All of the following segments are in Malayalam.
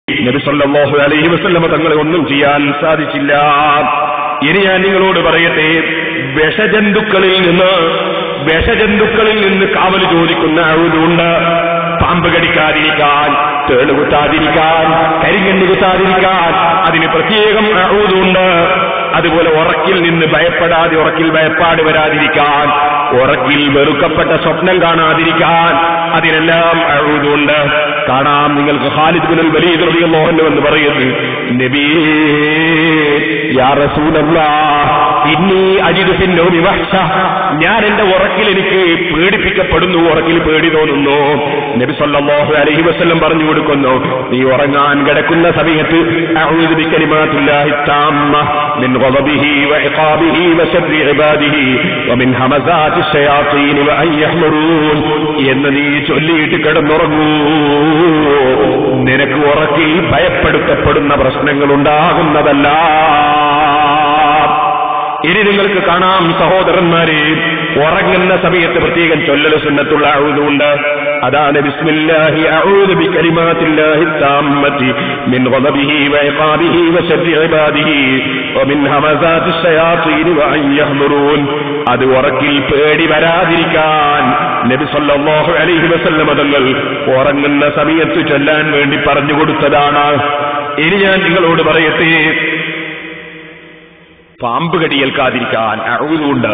നബി സല്ലല്ലാഹു അലൈഹി വസല്ലം തങ്ങളെ ഒന്നും ചെയ്യാൻ സാധിച്ചില്ല. ഇനി ഞാൻ നിങ്ങളോട് പറയട്ടെ, വിഷജന്തുക്കളിൽ നിന്ന് കാവൽ ചോദിക്കുന്ന അഊദുണ്ട്. പാമ്പ് കടിക്കാതിരിക്കാൻ, തേള് കുത്താതിരിക്കാൻ, കരിങ്കണ്ണ് കുത്താതിരിക്കാൻ അതിന് പ്രത്യേകം അഊദുണ്ട്. അതുപോലെ ഉറക്കിൽ നിന്ന് ഭയപ്പെടാതെ, ഉറക്കിൽ ഭയപ്പാട് വരാതിരിക്കാൻ, ഉറക്കിൽ വെറുക്കപ്പെട്ട സ്വപ്നം കാണാതിരിക്കാൻ അതിനെല്ലാം അഊദുണ്ട്. കാണാം, നിങ്ങൾക്ക് ഖാലിദ് ബിൻ വലീദ് റളിയല്ലാഹു അൻഹു എന്ന് പറയുന്നു, നബിയേ യാ റസൂലല്ലാഹ് ഇന്നി അജിദു ഫിൻ നൗമി വഹ്ശ, ഞാൻ എന്റെ ഉറക്കിൽ എനിക്ക് പേടിപ്പിക്കപ്പെടുന്നു, ഉറക്കിൽ പേടി തോന്നുന്നു. നബി സല്ലല്ലാഹു അലൈഹി വസല്ലം പറഞ്ഞു കൊടുക്കുന്നു, നീ ഉറങ്ങാൻ കിടക്കുന്ന സമയത്ത് അഊദു ബികലിമാത്തില്ലാഹി തമ്മ മിൻ ഗളബിഹി വഇഖാബിഹി വശർരി ഇബാദിഹി വമിൻ ഹമസാതി ശയാത്തീൻ വഅൻ യഹ്മുറൂൻ എന്ന് നീ ചൊല്ലിയിട്ട് കിടന്നുറങ്ങൂ. നിനക്ക് ഉറക്കിൽ ഭയപ്പെടുത്തപ്പെടുന്ന പ്രശ്നങ്ങൾ ഉണ്ടാകുന്നതല്ല. ഇനി നിങ്ങൾക്ക് കാണാം സഹോദരന്മാരെ, ഉറങ്ങുന്ന സമയത്ത് പ്രത്യേകം ചൊല്ലൽ സുന്നത്തുള്ള അഊദുണ്ട്. അതാണ് ബിസ്മില്ലാഹി അഊദു ബികലിമാത്തില്ലാഹി തമ്മതി മിൻ ഗളബിഹി വഇഖാബിഹി വശർരി ഇബാദിഹി വമിൻ ഹമസാതി ശയാത്തീൻ വഅൻ യഹ്മുറൂൻ. അത് ഉറക്കിൽ പേടി വരാതിരിക്കാൻ നബി സല്ലല്ലാഹു അലൈഹി വസല്ലം തങ്ങൾ ഉറങ്ങുന്ന സമയത്ത് ചൊല്ലാൻ വേണ്ടി പറഞ്ഞു കൊടുത്തതാണ്. ഇനി ഞാൻ നിങ്ങളോട് പറയട്ടെ, പാമ്പ് കടിയേൽക്കാതിരിക്കാൻ അഊദുണ്ട്.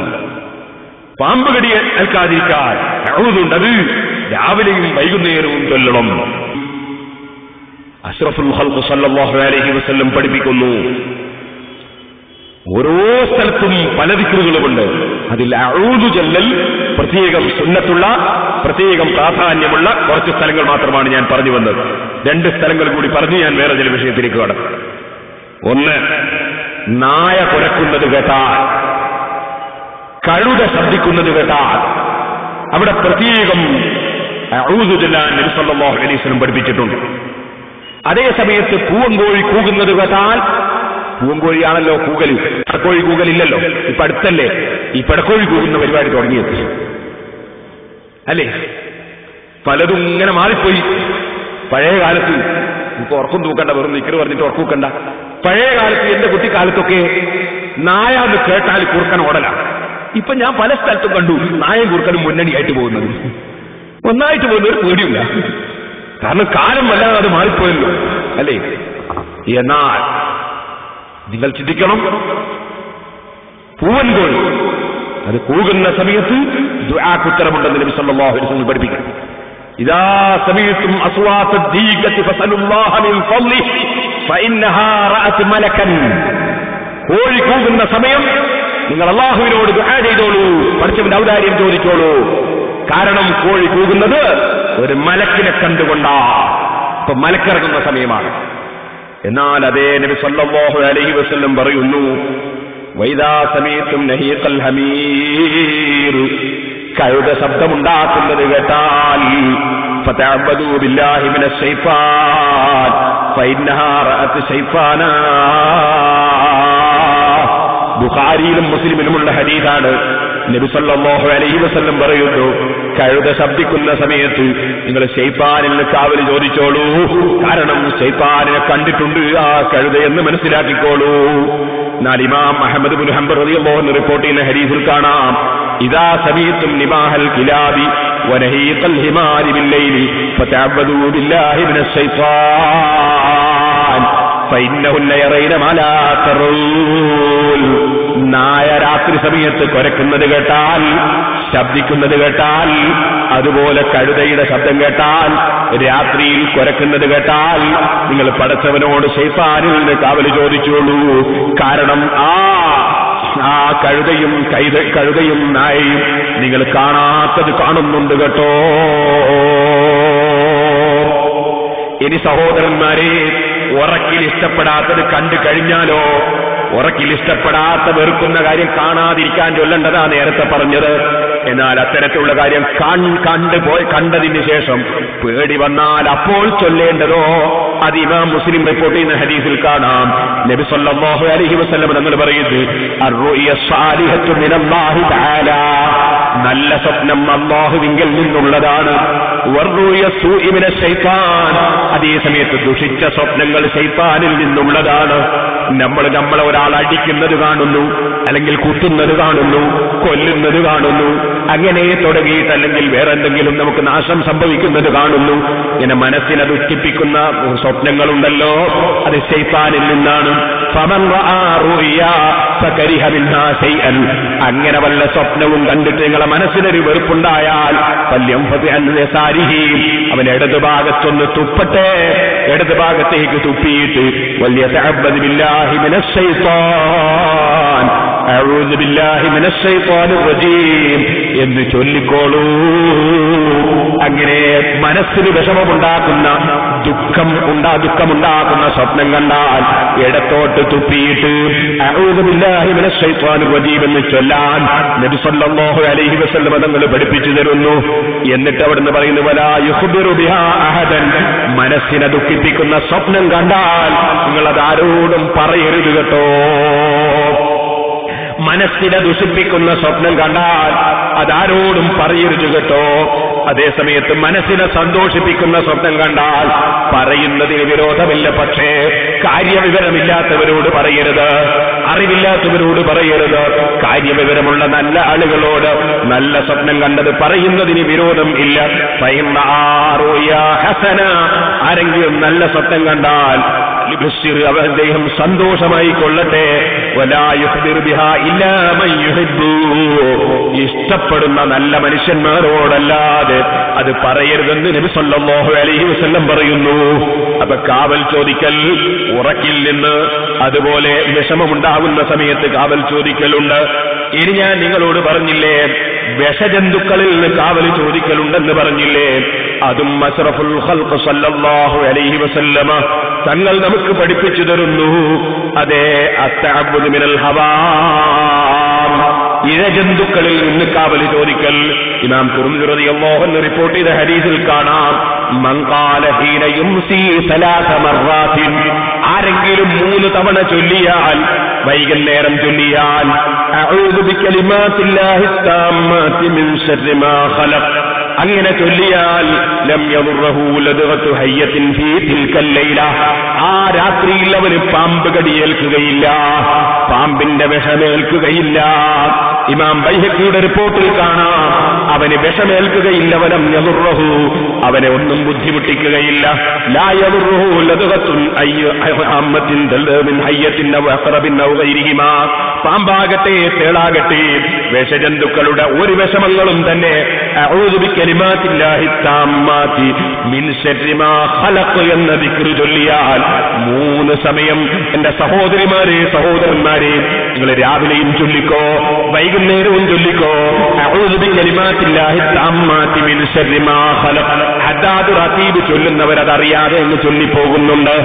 പാമ്പ് കടിയേൽക്കാതിരിക്കാൻ അഊദുണ്ട്. അത് രാവിലെയും വൈകുന്നേരവും ചൊല്ലണം. അഷ്റഫുൽ ഖൽഖ് സല്ലല്ലാഹു അലൈഹി വസല്ലം പഠിപ്പിക്കുന്നു, ഓരോ സ്ഥലത്തും പല ദിക്റുകളുമുണ്ട്. അതിൽ അഊദു ചൊല്ലൽ പ്രത്യേകം സുന്നത്തുള്ള, പ്രത്യേകം പ്രാധാന്യമുള്ള കുറച്ച് സ്ഥലങ്ങൾ മാത്രമാണ് ഞാൻ പറഞ്ഞു വന്നത്. 2 സ്ഥലങ്ങൾ കൂടി പറഞ്ഞ് ഞാൻ വേറെ ചില വിഷയത്തിലേക്ക് കടക്കും. ഒന്ന്, നായ കുരക്കുന്നത് കേട്ടാൽ, കഴുത ശബ്ദിക്കുന്നത് കേട്ടാൽ അവിടെ പ്രത്യേകം അഊദു ചൊല്ലാൻ നബി സല്ലല്ലാഹു അലൈഹി വസല്ലം പഠിപ്പിച്ചിട്ടുണ്ട്. അതേ സമയത്ത് പൂവൻകോഴി കൂകുന്നത് കേട്ടാൽ, പൂവൻകോഴിയാണല്ലോ കൂകൽ, പടക്കോഴി കൂകലില്ലല്ലോ, ഇപ്പൊ അടുത്തല്ലേ ഈ പടക്കോഴി കൂകുന്ന പരിപാടി തുടങ്ങിയത് അല്ലേ? പലതും ഇങ്ങനെ മാറിപ്പോയി. പഴയ കാലത്ത് ഇപ്പൊ ഉറക്കം തൂക്കണ്ട, വെറും നിക്കറ് പറഞ്ഞിട്ട് ഉറക്കം തൂക്കണ്ട. പഴയ കാലത്ത് എന്റെ കുട്ടിക്കാലത്തൊക്കെ നായ എന്ന് കേട്ടാൽ കുറുക്കൻ ഓടല. ഇപ്പൊ ഞാൻ പല സ്ഥലത്തും കണ്ടു നായയും കുറുക്കനും മുന്നണിയായിട്ട് പോകുന്നത്, ഒന്നായിട്ട് പോകുന്ന ഒരു പേടിയില്ല. കാരണം കാലം വല്ലാതെ അത് മാറിപ്പോയല്ലോ അല്ലേ? എന്നാൽ നിങ്ങൾ ചിന്തിക്കണം, പൂവൻകോഴി അത് കൂകുന്ന സമയത്ത് ദുആക്കുത്തരമുണ്ടെന്ന് നബി സല്ലല്ലാഹു അലൈഹി വസല്ലം പഠിപ്പിക്കും. ഇദാ സമീഅതും അസ്വാത ദീഖതി ഫസലുല്ലാഹ മിൻ ഫളിഹി ഫഇന്നഹാ റഅത് മലകൻ. കോഴി കൂകുന്ന സമയം നിങ്ങൾ അല്ലാഹുവിനോട് ദുആ ചെയ്തോളൂ, പടച്ചവന്റെ ഔദാര്യം ചോദിച്ചോളൂ. കാരണം കോഴി കൂകുന്നത് ഒരു മലക്കിനെ കണ്ടുകൊണ്ടാ. ഇപ്പൊ മലക്കിറങ്ങുന്ന സമയമാണ്. എന്നാൽ അതേ നബി സല്ലല്ലാഹു അലൈഹി വസല്ലം പറയുന്നു, വൈദാ സമീഅതും നഹീഖൽ ഹമീർ, കഴുത ശബ്ദമുണ്ടാക്കുന്നത് കേട്ടാൽ ഫതഅബ്ബദൂ ബില്ലാഹി മിനശ് ശൈത്താൻ ഫഇന്നഹാ റഅത് ശൈത്താനാ. ബുഖാരിയിലും മുസ്ലിമിലുമുള്ള ഹദീസാണ്. നബി സല്ലല്ലാഹു അലൈഹി വസല്ലം പറയുന്നു, കഴുത ശബ്ദിക്കുന്ന സമയത്ത് നിങ്ങൾ ശൈത്താനിൽ നിന്ന് കാവൽ ചോദിച്ചോളൂ. കാരണം ശൈത്താനിനെ കണ്ടിട്ടുണ്ട് ആ കഴുതയെന്ന് മനസ്സിലാക്കിക്കോളൂ. എന്നാൽ ഇമാം അഹ്മദ് ഇബ്നു ഹംബൽ റളിയല്ലാഹു അൻഹു റിപ്പോർട്ട് ചെയ്യുന്ന ഹദീസിൽ കാണാം, ഇദാ സമീഅതും നിമാഹൽ കിലാബി വനഹീഖൽ ഹിമാരി ബില്ലൈലി ഫതഅബ്ബദൂ ബില്ലാഹി മിനശ് ശൈത്താൻ ഫഇന്നഹുന്ന യറൈന മാ ലാ തറൂൻ. നായ രാത്രി സമയത്ത് കുരക്കുന്നത് കേട്ടാൽ, ശബ്ദിക്കുന്നത് കേട്ടാൽ, അതുപോലെ കഴുതയുടെ ശബ്ദം കേട്ടാൽ, രാത്രിയിൽ കുരക്കുന്നത് കേട്ടാൽ നിങ്ങൾ പടച്ചവനോട് ശൈത്താനിൽ നിന്ന് കാവല് ചോദിച്ചോളൂ. കാരണം ആ കഴുതയും നായയും നിങ്ങൾ കാണാത്തത് കാണുന്നുണ്ട് കേട്ടോ. ഇനി സഹോദരന്മാരെ, ഉറക്കിൽ ഇഷ്ടപ്പെടാത്തത് കണ്ടു കഴിഞ്ഞാലോ, ഉറക്കിൽ ഇഷ്ടപ്പെടാത്ത വെറുക്കുന്ന കാര്യം കാണാതിരിക്കാൻ ചൊല്ലേണ്ടതാ നേരത്തെ പറഞ്ഞത്. എന്നാൽ അത്തരത്തിലുള്ള കാര്യം കണ്ടതിന് ശേഷം പേടി വന്നാൽ അപ്പോൾ ചൊല്ലേണ്ടതോ അത് ഇമാം മുസ്ലിം റിപ്പോർട്ട് ചെയ്യുന്ന ഹദീസിൽ കാണാം. നബി സല്ലല്ലാഹു അലൈഹി വസല്ലം തങ്ങൾ പറയുന്നത് അർറുയ സാലിഹത്തു മിനല്ലാഹി തആല, നല്ല സ്വപ്നം അല്ലാഹുവിങ്കൽ നിന്നുള്ളതാണ്. വറുയ സൂഇ മിനശ് ശൈത്താൻ, അതേ സമയത്ത് ദുഷിച്ച സ്വപ്നങ്ങൾ ശൈത്താനിൽ നിന്നുള്ളതാണ്. നമ്മളെ ഒരാൾ അടിക്കുന്നത് കാണുന്നു, അല്ലെങ്കിൽ കുത്തുന്നത് കാണുന്നു, കൊല്ലുന്നത് കാണുന്നു, അങ്ങനെ തുടങ്ങിയിട്ട് അല്ലെങ്കിൽ വേറെ എന്തെങ്കിലും നമുക്ക് നാശം സംഭവിക്കുന്നത് കാണുന്നു. ഇങ്ങനെ മനസ്സിനെ ദുഃഖിപ്പിക്കുന്ന സ്വപ്നങ്ങളുണ്ടല്ലോ, അത് ശൈത്താനിൽ നിന്നാണ്. ഫമൻ റആ റുയാ ഫകരിഹ മിൻഹാ ശൈഅൻ, അങ്ങനെ വല്ല സ്വപ്നവും കണ്ടിട്ട് നിങ്ങളെ മനസ്സിനൊരു വെറുപ്പുണ്ടായാൽ ഫല്യംഫതി അൻ യസാരിഹി, അവൻ ഇടതുഭാഗത്തൊന്ന് തുപ്പട്ടെ, ഇടതുഭാഗത്തേക്ക് തുപ്പിയിട്ട് വല്യതഅബ്ബദ് ബില്ലാഹി മിനശ് ശൈത്താൻ, അഊദു ബില്ലാഹി മിനശ് ശൈത്താനിർ റജീം എന്ന് ചൊല്ലിക്കോളൂ. അങ്ങനെ മനസ്സിന് വിഷമമുണ്ടാക്കുന്ന ദുഃഖമുണ്ടാക്കുന്ന സ്വപ്നം കണ്ടാൽ ഇടത്തോട്ട് തുപ്പിയിട്ട് അഊദു ബില്ലാഹി മിനശ് ശൈത്താനിർ റജീം എന്ന് ചൊല്ലാൻ നബി സല്ലല്ലാഹു അലൈഹി വസല്ലം തങ്ങൾ പഠിപ്പിച്ചു തരുന്നു. എന്നിട്ട് അവിടുന്ന് പറയുന്നു വലാ യുഖ്ബിറു ബിഹാ അഹദൻ, മനസ്സിനെ ദുഃഖിപ്പിക്കുന്ന സ്വപ്നം കണ്ടാൽ നിങ്ങളത് ആരോടും പറയരുത് കേട്ടോ. മനസ്സിനെ ദുഷിപ്പിക്കുന്ന സ്വപ്നം കണ്ടാൽ അതാരോടും പറയരുത് കേട്ടോ. അതേസമയത്ത് മനസ്സിനെ സന്തോഷിപ്പിക്കുന്ന സ്വപ്നം കണ്ടാൽ പറയുന്നതിന് വിരോധമില്ല, പക്ഷേ കാര്യവിവരമില്ലാത്തവരോട് പറയരുത്, അറിവില്ലാത്തവരോട് പറയരുത്. കാര്യവിവരമുള്ള നല്ല ആളുകളോട് നല്ല സ്വപ്നം കണ്ടത് പറയുന്നതിന് വിരോധം ഇല്ല. ആരെങ്കിലും നല്ല സ്വപ്നം കണ്ടാൽ അദ്ദേഹം സന്തോഷമായി കൊള്ളട്ടെ. ഇഷ്ടപ്പെടുന്ന നല്ല മനുഷ്യന്മാരോടല്ലാതെ അത് പറയരുതെന്ന് നബി സല്ലല്ലാഹു അലൈഹി വസല്ലം പറയുന്നു. അപ്പൊ കാവൽ ചോദിക്കൽ ഉറക്കിൽ നിന്ന്, അതുപോലെ വിഷമമുണ്ടാകുന്ന സമയത്ത് കാവൽ ചോദിക്കലുണ്ട്. ഇനി ഞാൻ നിങ്ങളോട് പറഞ്ഞില്ലേ വിഷജന്തുക്കളിൽ നിന്ന് കാവൽ ചോദിക്കലുണ്ടെന്ന് പറഞ്ഞില്ലേ, അതും അശ്റഫുൽ ഖൽഖ് സല്ലല്ലാഹു അലൈഹി വസല്ലമ തങ്ങൾ നമുക്ക് പഠിപ്പിച്ചു തരുന്നു. അതേ അത്തഅബ്ബുദു മിനൽ ഹവാം, ഇഴജന്തുക്കളിൽ നിന്ന് കാവൽ ചോദിക്കൽ. ഇമാം തിർമിദി റളിയല്ലാഹു അൻഹു റിപ്പോർട്ട് ചെയ്ത ഹദീസിൽ കാണാം മൻ ഖാല ഹീന യുംസി സലാസ മർറാത്തിൻ, ആരെങ്കിലും 3 തവണ ചൊല്ലിയാൽ, വൈകുന്നേരം ചൊല്ലിയാൽ അഊദു ബികലിമാത്തില്ലാഹി തമ്മാതി മിൻ ശർരി മാ ഖലഖ്, അങ്ങനെ ചൊല്ലിയാൽ ലം യദുറഹു ലദ്ഗതു ഹയ്യത്തിൻ ഫീ തിൽക്കൽ ലൈല, ആ രാത്രിയിൽ അവന് പാമ്പ് കടിയേൽക്കുകയില്ല, പാമ്പിന്റെ വിഷമേൽക്കുകയില്ല. ഇമാം ബൈഹഖിയുടെ റിപ്പോർട്ടിൽ കാണാം അവന് വിഷമേൽക്കുകയില്ല, വലം യദുറഹു, അവനെ ഒന്നും ബുദ്ധിമുട്ടിക്കുകയില്ല. ലാ യദുറഹു ലദ്ഗത്തുൻ അയ്യഅമ്മത്തിൻ ദൽമിൻ ഹയ്യത്തിൻ ഔ അഖറബിൻ ഔ ഗൈരിഹിമാ, പാമ്പാകട്ടെ തേളാകട്ടെ വിഷജന്തുക്കളുടെ ഒരു വിഷമങ്ങളും തന്നെ അഊദു ബികലിമാത്തില്ലാഹി തമ്മാതി മിൻ ശർരി മാ ഖലഖ് എന്ന ദിക്ർ ചൊല്ലിയാൽ 3 സമയം എന്റെ സഹോദരിമാരെ സഹോദരന്മാരെ നിങ്ങൾ രാവിലെയും ചൊല്ലിക്കോ വൈകുന്നേരവും ചൊല്ലിക്കോ അഊദു ബികലിമാത്തില്ലാഹി തമ്മാതി മിൻ ശർരി മാ ഖലഖ്. ഹദ്ദാദ് റതീബ് ചൊല്ലുന്നവർ അതറിയാതെ എന്ന് ചൊല്ലിപ്പോകുന്നുണ്ട്,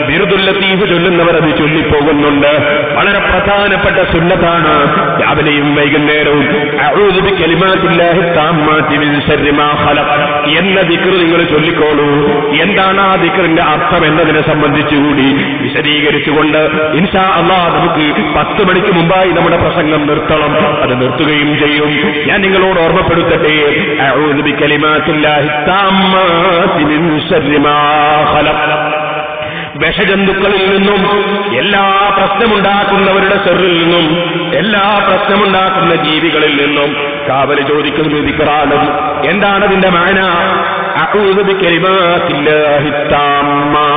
ബിർദുൽ ലത്തീഫ് ചൊല്ലുന്നവർ അത് ചൊല്ലിപ്പോകുന്നുണ്ട്. വളരെ പ്രധാനപ്പെട്ട സുന്നത്താണ് രാവിലെയും വൈകുന്നേരവും അഊദു ബികലിമാത്തില്ലാഹി തമ്മാതി മിൻ ശർരി മാ ഖലഖ് എന്ന ദിക്ർ നിങ്ങൾ ചൊല്ലിക്കോളൂ. എന്താണ് ആ ദിക്റിന്റെ അർത്ഥം എന്നതിനെ സംബന്ധിച്ചുകൂടി വിശദീകരിച്ചുകൊണ്ട് ഇൻഷാ അല്ലാഹ് നമുക്ക് 10 മണിക്ക് മുമ്പായി നമ്മുടെ പ്രസംഗം നിർത്തണം. അത് നിർത്തുകയും ചെയ്യും. ഞാൻ നിങ്ങളോട് ഓർമ്മപ്പെടുത്തട്ടെ, അഊദു ബികലിമാത്തില്ലാഹി തമ്മാതി മിൻ ശർരി മാ ഖലഖ്, വിഷജന്തുക്കളിൽ നിന്നും, എല്ലാ പ്രശ്നമുണ്ടാക്കുന്നവരുടെ ശർറിൽ നിന്നും, എല്ലാ പ്രശ്നമുണ്ടാക്കുന്ന ജീവികളിൽ നിന്നും കാവല് ചോദിക്കുന്ന ദിക്റാണ്. എന്താണ് അതിന്റെ മാന? അഊദു ബികലിമാത്തില്ലാഹി തമ്മാ,